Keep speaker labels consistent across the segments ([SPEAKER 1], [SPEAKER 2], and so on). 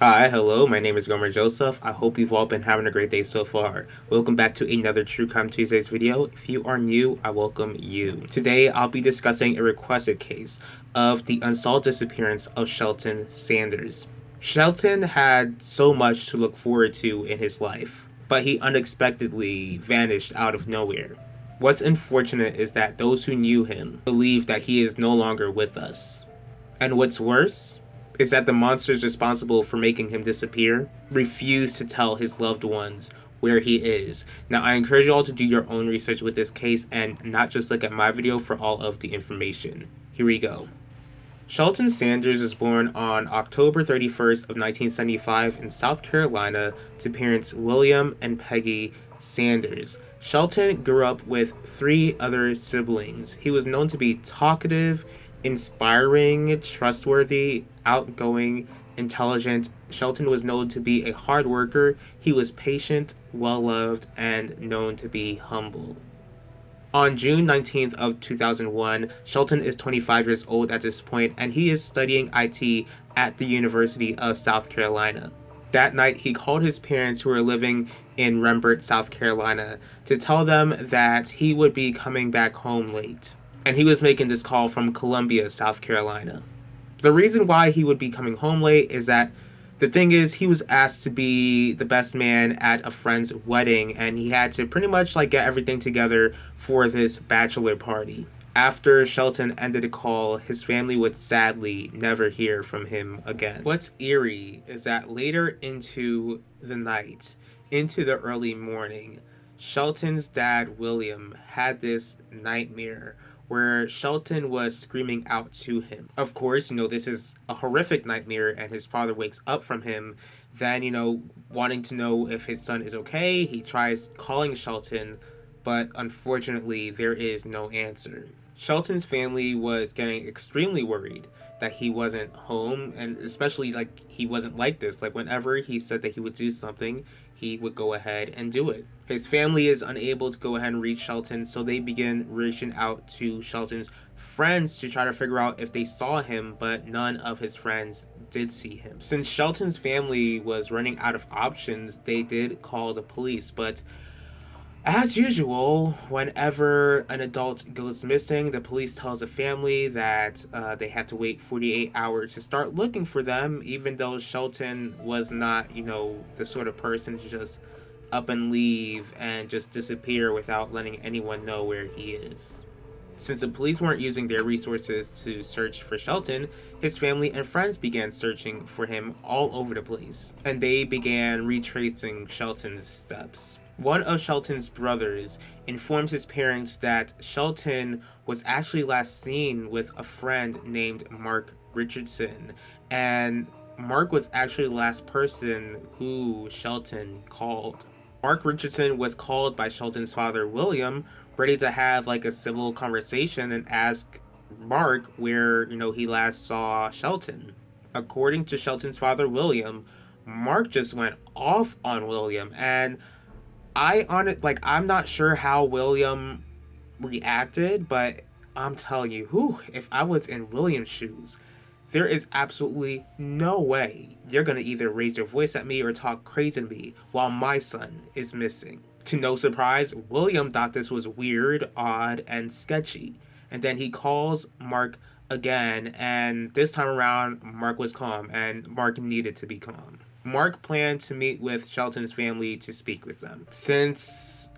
[SPEAKER 1] Hi, hello, my name is Gomer Joseph. I hope you've all been having a great day so far. Welcome back to another True Crime Tuesdays video. If you are new, I welcome you. Today, I'll be discussing a requested case of the unsolved disappearance of Shelton Sanders. Shelton had so much to look forward to in his life, but he unexpectedly vanished out of nowhere. What's unfortunate is that those who knew him believe that he is no longer with us. And what's worse is that the monsters responsible for making him disappear refuse to tell his loved ones where he is. Now, I encourage you all to do your own research with this case and not just look at my video for all of the information. Here we go. Shelton Sanders was born on October 31st of 1975 in South Carolina to parents William and Peggy Sanders. Shelton grew up with three other siblings. He was known to be talkative, inspiring, trustworthy, outgoing, intelligent. Shelton was known to be a hard worker. He was patient, well-loved, and known to be humble. On June 19th of 2001, Shelton is 25 years old at this point, and he is studying IT at the University of South Carolina. That night, he called his parents who were living in Rembert, South Carolina, to tell them that he would be coming back home late. And he was making this call from Columbia, South Carolina. The reason why he would be coming home late is that the thing is, he was asked to be the best man at a friend's wedding, and he had to pretty much get everything together for this bachelor party. After Shelton ended the call, his family would sadly never hear from him again. What's eerie is that later into the night, into the early morning, Shelton's dad, William, had this nightmare where Shelton was screaming out to him. Of course, this is a horrific nightmare, and his father wakes up from him. Then, wanting to know if his son is okay, he tries calling Shelton, but unfortunately, there is no answer. Shelton's family was getting extremely worried that he wasn't home, and especially he wasn't like this. Whenever he said that he would do something, he would go ahead and do it. His family is unable to go ahead and reach Shelton, so they begin reaching out to Shelton's friends to try to figure out if they saw him, but none of his friends did see him. Since Shelton's family was running out of options, they did call the police, but as usual, whenever an adult goes missing, the police tells the family that they have to wait 48 hours to start looking for them, even though Shelton was not, the sort of person to just up and leave and just disappear without letting anyone know where he is. Since the police weren't using their resources to search for Shelton, his family and friends began searching for him all over the place, and they began retracing Shelton's steps. One of Shelton's brothers informed his parents that Shelton was actually last seen with a friend named Mark Richardson, and Mark was actually the last person who Shelton called. Mark Richardson was called by Shelton's father, William, ready to have a civil conversation and ask Mark where, he last saw Shelton. According to Shelton's father, William, Mark just went off on William, and I'm not sure how William reacted, but I'm telling you, if I was in William's shoes, there is absolutely no way you're gonna either raise your voice at me or talk crazy to me while my son is missing. To no surprise, William thought this was weird, odd, and sketchy. And then he calls Mark again, and this time around, Mark was calm, and Mark needed to be calm. Mark planned to meet with Shelton's family to speak with them. Since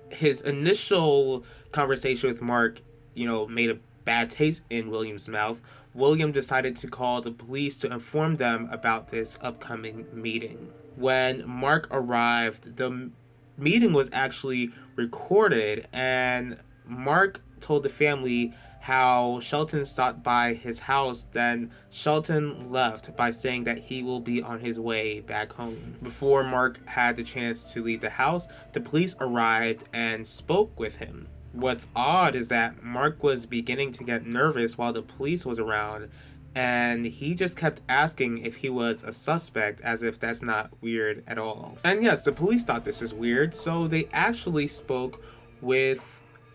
[SPEAKER 1] his initial conversation with Mark, made a bad taste in William's mouth, William decided to call the police to inform them about this upcoming meeting. When Mark arrived, the meeting was actually recorded, and Mark told the family how Shelton stopped by his house. Then Shelton left by saying that he will be on his way back home. Before Mark had the chance to leave the house, the police arrived and spoke with him. What's odd is that Mark was beginning to get nervous while the police was around, and he just kept asking if he was a suspect, as if that's not weird at all. And yes, the police thought this is weird, so they actually spoke with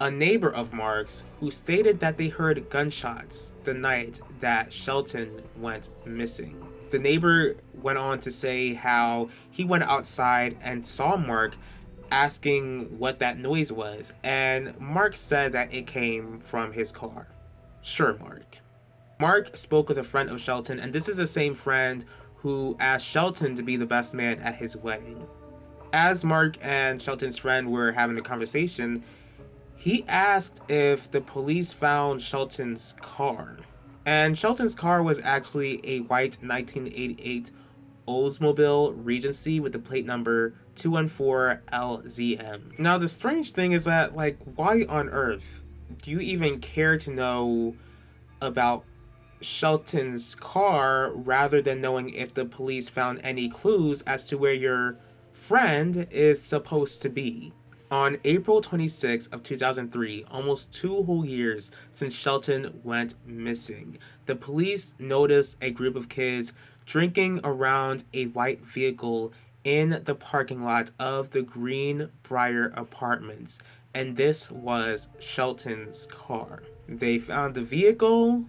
[SPEAKER 1] a neighbor of Mark's who stated that they heard gunshots the night that Shelton went missing. The neighbor went on to say how he went outside and saw Mark asking what that noise was, and Mark said that it came from his car. Sure, Mark. Mark spoke with a friend of Shelton, and this is the same friend who asked Shelton to be the best man at his wedding. As Mark and Shelton's friend were having a conversation, he asked if the police found Shelton's car. And Shelton's car was actually a white 1988 Oldsmobile Regency with the plate number 214LZM. Now, the strange thing is that, like, why on earth do you even care to know about Shelton's car rather than knowing if the police found any clues as to where your friend is supposed to be? On April 26th of 2003, almost 2 whole years since Shelton went missing, the police noticed a group of kids drinking around a white vehicle in the parking lot of the Greenbrier Apartments, and this was Shelton's car. They found the vehicle,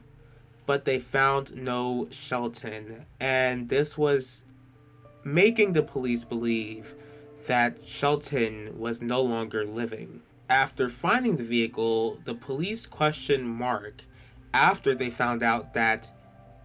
[SPEAKER 1] but they found no Shelton, and this was making the police believe that Shelton was no longer living. After finding the vehicle, the police questioned Mark after they found out that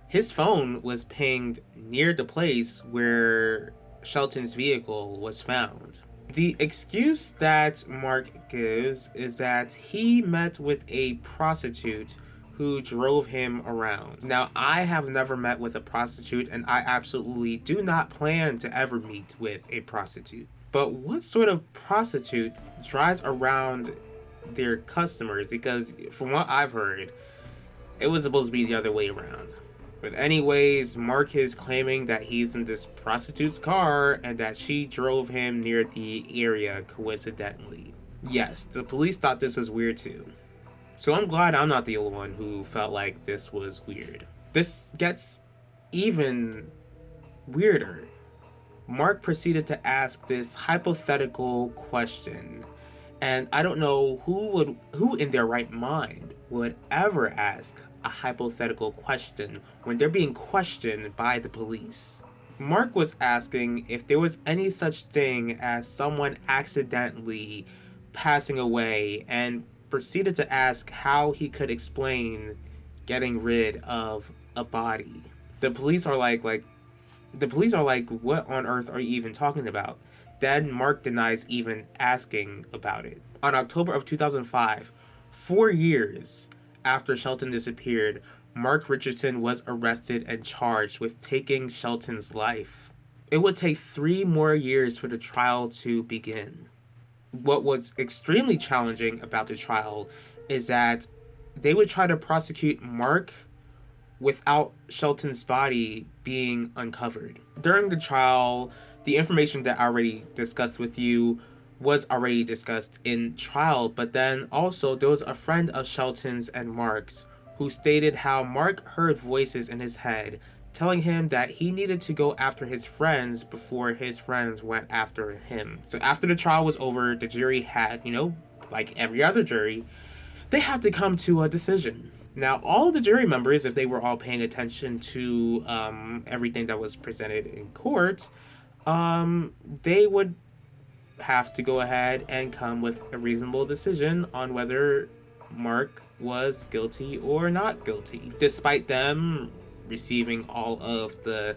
[SPEAKER 1] his phone was pinged near the place where Shelton's vehicle was found. The excuse that Mark gives is that he met with a prostitute who drove him around. Now, I have never met with a prostitute, and I absolutely do not plan to ever meet with a prostitute. But what sort of prostitute drives around their customers? Because from what I've heard, it was supposed to be the other way around. But anyways, Mark is claiming that he's in this prostitute's car and that she drove him near the area coincidentally. Yes, the police thought this was weird too. So I'm glad I'm not the only one who felt like this was weird. This gets even weirder. Mark proceeded to ask this hypothetical question, and I don't know who in their right mind would ever ask a hypothetical question when they're being questioned by the police. Mark was asking if there was any such thing as someone accidentally passing away, and proceeded to ask how he could explain getting rid of a body. The police are like, what on earth are you even talking about? Then Mark denies even asking about it. On October of 2005, 4 years after Shelton disappeared, Mark Richardson was arrested and charged with taking Shelton's life. It would take 3 more years for the trial to begin. What was extremely challenging about the trial is that they would try to prosecute Mark without Shelton's body being uncovered. During the trial, the information that I already discussed with you was already discussed in trial, but then also there was a friend of Shelton's and Mark's who stated how Mark heard voices in his head telling him that he needed to go after his friends before his friends went after him. So after the trial was over, the jury had, like every other jury, they had to come to a decision. Now, all of the jury members, if they were all paying attention to everything that was presented in court, they would have to go ahead and come with a reasonable decision on whether Mark was guilty or not guilty. Despite them receiving all of the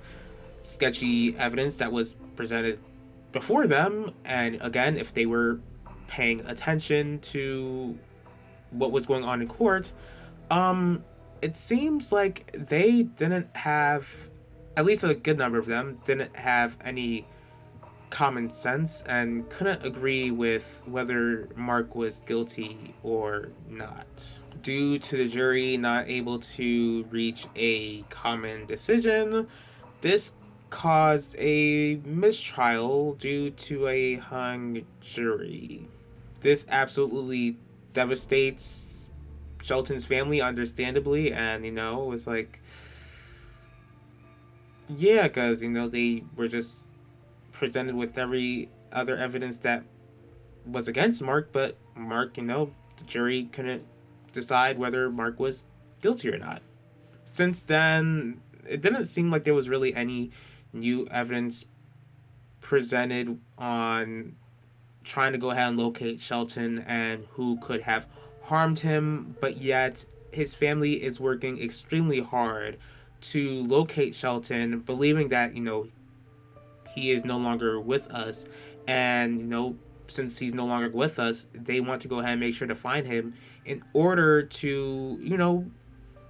[SPEAKER 1] sketchy evidence that was presented before them, and again, if they were paying attention to what was going on in court, it seems like they didn't have, at least a good number of them, didn't have any common sense and couldn't agree with whether Mark was guilty or not. Due to the jury not able to reach a common decision, this caused a mistrial due to a hung jury. This absolutely devastates Shelton's family, understandably, and it was like, yeah, because they were just presented with every other evidence that was against Mark, but Mark, the jury couldn't decide whether Mark was guilty or not. Since then, it didn't seem like there was really any new evidence presented on trying to go ahead and locate Shelton and who could have harmed him, but yet his family is working extremely hard to locate Shelton, believing that, he is no longer with us. And, since he's no longer with us, they want to go ahead and make sure to find him in order to,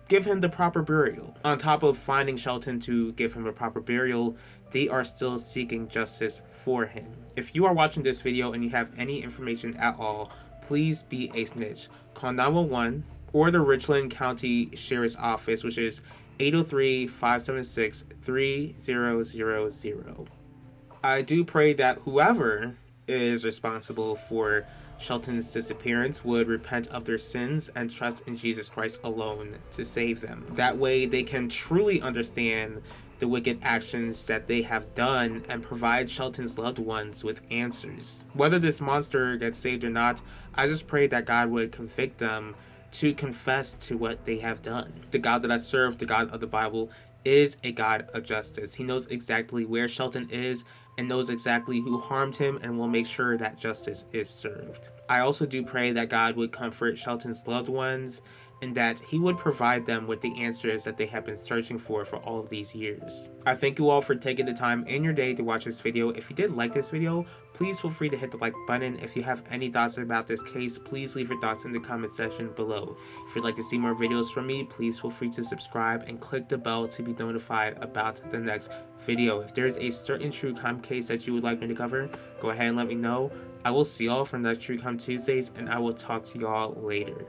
[SPEAKER 1] give him the proper burial. On top of finding Shelton to give him a proper burial, they are still seeking justice for him. If you are watching this video and you have any information at all, please be a snitch. Call 911 or the Richland County Sheriff's Office, which is 803-576-3000. I do pray that whoever is responsible for Shelton's disappearance would repent of their sins and trust in Jesus Christ alone to save them. That way they can truly understand the wicked actions that they have done and provide Shelton's loved ones with answers. Whether this monster gets saved or not, I just pray that God would convict them to confess to what they have done. The God that I serve, the God of the Bible, is a God of justice. He knows exactly where Shelton is and knows exactly who harmed him and will make sure that justice is served. I also do pray that God would comfort Shelton's loved ones and that he would provide them with the answers that they have been searching for all of these years. I thank you all for taking the time in your day to watch this video. If you did like this video, please feel free to hit the like button. If you have any thoughts about this case, please leave your thoughts in the comment section below. If you'd like to see more videos from me, please feel free to subscribe and click the bell to be notified about the next video. If there's a certain true crime case that you would like me to cover, go ahead and let me know. I will see y'all for the next True Crime Tuesdays, and I will talk to y'all later.